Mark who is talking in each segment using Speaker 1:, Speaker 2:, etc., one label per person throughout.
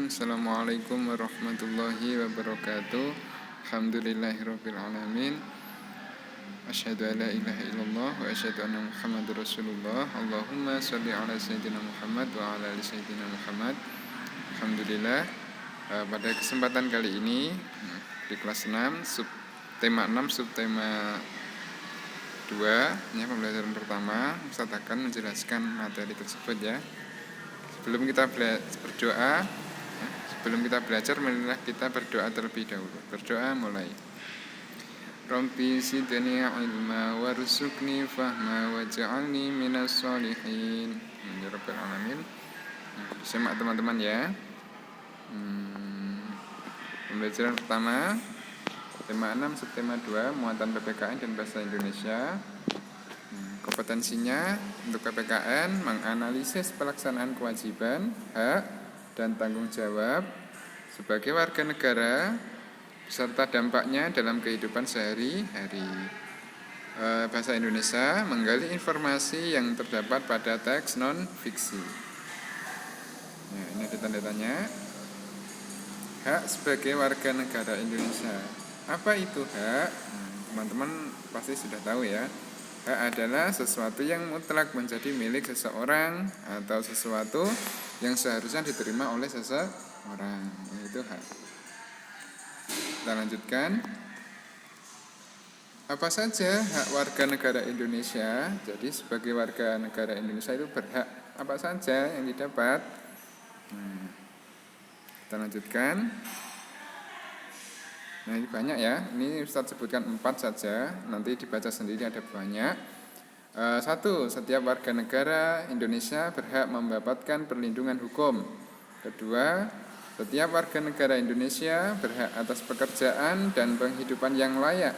Speaker 1: Bismillahirrahmanirrahim. Assalamualaikum warahmatullahi wabarakatuh. Alhamdulillahirabbil alamin. Asyhadu an la ilaha illallah wa asyhadu anna Muhammadar Rasulullah. Allahumma shalli ala sayyidina Muhammad wa ala ali sayyidina Muhammad. Alhamdulillah. Pada kesempatan kali ini di kelas 6 tema 6 subtema 2 ya, pembelajaran pertama, Ustaz akan menjelaskan materi tersebut ya. Sebelum kita berdoa, sebelum kita belajar, marilah kita berdoa terlebih dahulu. Berdoa mulai. Rabbi zidni ilma warzuqni fahma waj'alni minas sholihin. Ya Rabbil alamin. Simak teman-teman ya. Pembelajaran pertama, tema 6 subtema 2, muatan PPKN dan bahasa Indonesia. Kompetensinya untuk PPKN menganalisis pelaksanaan kewajiban, hak, dan tanggung jawab sebagai warga negara beserta dampaknya dalam kehidupan sehari-hari. Bahasa Indonesia menggali informasi yang terdapat pada teks non-fiksi. Nah, ini ada tanda tanya. Hak sebagai warga negara Indonesia. Apa itu hak? Teman-teman pasti sudah tahu ya. Hak adalah sesuatu yang mutlak menjadi milik seseorang atau sesuatu yang seharusnya diterima oleh seseorang. Itu hak. Kita lanjutkan. Apa saja hak warga negara Indonesia? Jadi sebagai warga negara Indonesia itu berhak apa saja yang didapat? Kita lanjutkan. Nah, ini banyak ya. Ini Ustaz sebutkan 4 saja. Nanti dibaca sendiri, ada banyak. 1. Setiap warga negara Indonesia berhak mendapatkan perlindungan hukum. 2. Setiap warga negara Indonesia berhak atas pekerjaan dan penghidupan yang layak.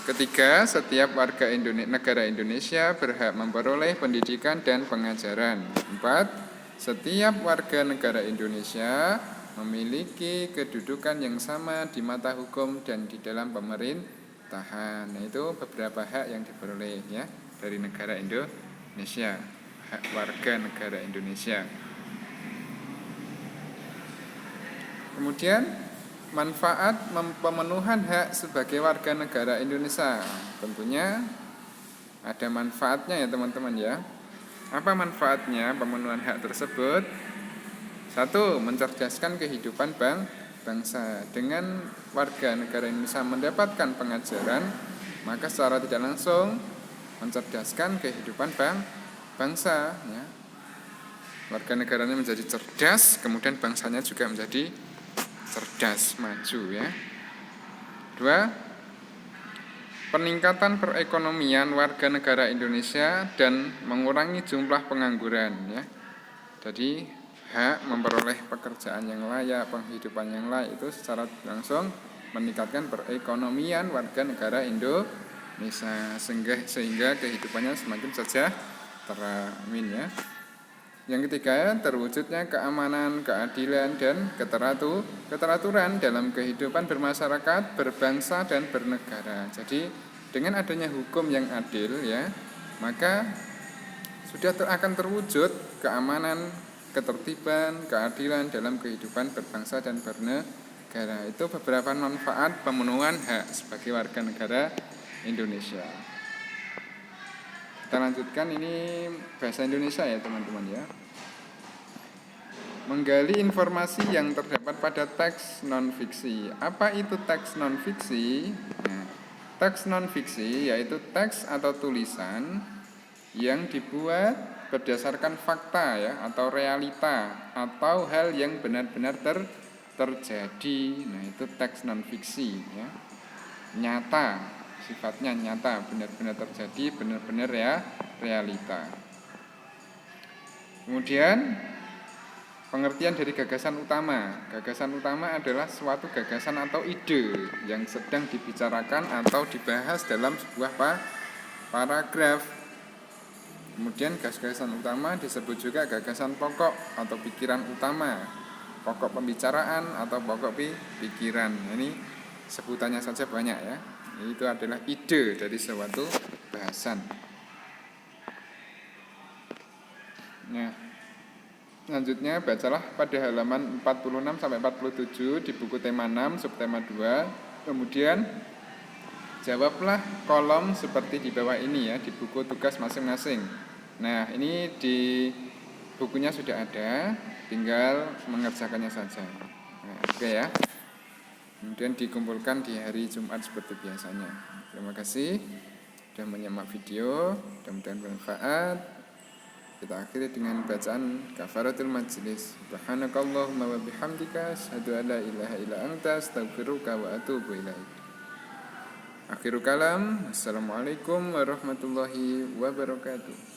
Speaker 1: 3. Setiap warga negara Indonesia berhak memperoleh pendidikan dan pengajaran. 4. Setiap warga negara Indonesia memiliki kedudukan yang sama di mata hukum dan di dalam pemerintahan. Nah, itu beberapa hak yang diperoleh ya dari negara Indonesia, hak warga negara Indonesia. Kemudian manfaat pemenuhan hak sebagai warga negara Indonesia. Tentunya ada manfaatnya ya teman-teman ya. Apa manfaatnya pemenuhan hak tersebut? 1. Mencerdaskan kehidupan bangsa. Dengan warga negara Indonesia mendapatkan pengajaran, maka secara tidak langsung mencerdaskan kehidupan bangsa ya. Warga negaranya menjadi cerdas, kemudian bangsanya juga menjadi cerdas, maju ya. 2. Peningkatan perekonomian warga negara Indonesia dan mengurangi jumlah pengangguran ya. Jadi hak memperoleh pekerjaan yang layak, penghidupan yang layak itu secara langsung meningkatkan perekonomian warga negara Indonesia sehingga kehidupannya semakin sejahtera. Amin ya. Yang ketiga, terwujudnya keamanan, keadilan, dan keteraturan dalam kehidupan bermasyarakat, berbangsa, dan bernegara. Jadi dengan adanya hukum yang adil ya, maka sudah akan terwujud keamanan, ketertiban, keadilan dalam kehidupan berbangsa dan bernegara. Itu beberapa manfaat pemenuhan hak sebagai warga negara Indonesia. Kita lanjutkan, ini bahasa Indonesia ya teman-teman ya. Menggali informasi yang terdapat pada teks non-fiksi. Apa itu teks non-fiksi? Nah, teks non-fiksi yaitu teks atau tulisan yang dibuat berdasarkan fakta ya, atau realita, atau hal yang benar-benar terjadi. Nah, itu teks non-fiksi ya. Nyata, sifatnya nyata, benar-benar terjadi, benar-benar ya realita. Kemudian pengertian dari gagasan utama. Gagasan utama adalah suatu gagasan atau ide yang sedang dibicarakan atau dibahas dalam sebuah paragraf. Kemudian gagasan utama disebut juga gagasan pokok atau pikiran utama, pokok pembicaraan atau pokok pikiran. Ini sebutannya saja banyak ya. Itu adalah ide dari suatu bahasan. Nah, Selanjutnya bacalah pada halaman 46 sampai 47 di buku tema 6 subtema 2. Kemudian jawablah kolom seperti di bawah ini ya, di buku tugas masing-masing. Nah, ini di bukunya sudah ada, tinggal mengerjakannya saja. Nah, oke ya. Kemudian dikumpulkan di hari Jumat seperti biasanya. Terima kasih sudah menyimak video, mudah-mudahan bermanfaat. Kita akhiri dengan bacaan kafaratul majlis. Subhanakallahumma wa bihamdika asyhadu an la ilaha illa anta astaghfiruka wa atubu ilaik. Akhirul kalam. Assalamualaikum warahmatullahi wabarakatuh.